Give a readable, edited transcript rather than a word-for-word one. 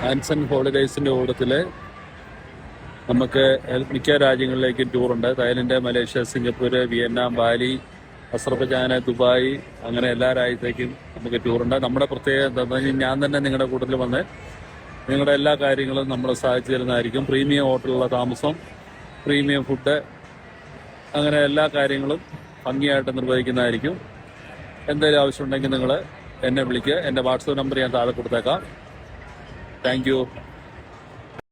ആൻസൺ ഹോളിഡേയ്സിൻ്റെ കൂട്ടത്തിൽ നമുക്ക് മിക്ക രാജ്യങ്ങളിലേക്കും ടൂറുണ്ട്. Thailand, Malaysia, Singapore, Vietnam, Bali, Azerbaijan, Dubai, അങ്ങനെ എല്ലാ രാജ്യത്തേക്കും നമുക്ക് ടൂറുണ്ട്. നമ്മുടെ പ്രത്യേകത എന്താണെന്ന് പറഞ്ഞാൽ ഞാൻ തന്നെ നിങ്ങളുടെ കൂട്ടത്തിൽ വന്ന് നിങ്ങളുടെ എല്ലാ കാര്യങ്ങളും നമ്മൾ സഹായിച്ചു തരുന്നതായിരിക്കും. പ്രീമിയം ഹോട്ടലിലുള്ള താമസം, പ്രീമിയം ഫുഡ്, അങ്ങനെ എല്ലാ കാര്യങ്ങളും ഭംഗിയായിട്ട് നിർവഹിക്കുന്നതായിരിക്കും. എന്തെങ്കിലും ആവശ്യമുണ്ടെങ്കിൽ നിങ്ങൾ എന്നെ വിളിക്കുക. എൻ്റെ വാട്സപ്പ് നമ്പർ ഞാൻ താഴെ കൊടുത്തേക്കാം. Thank you.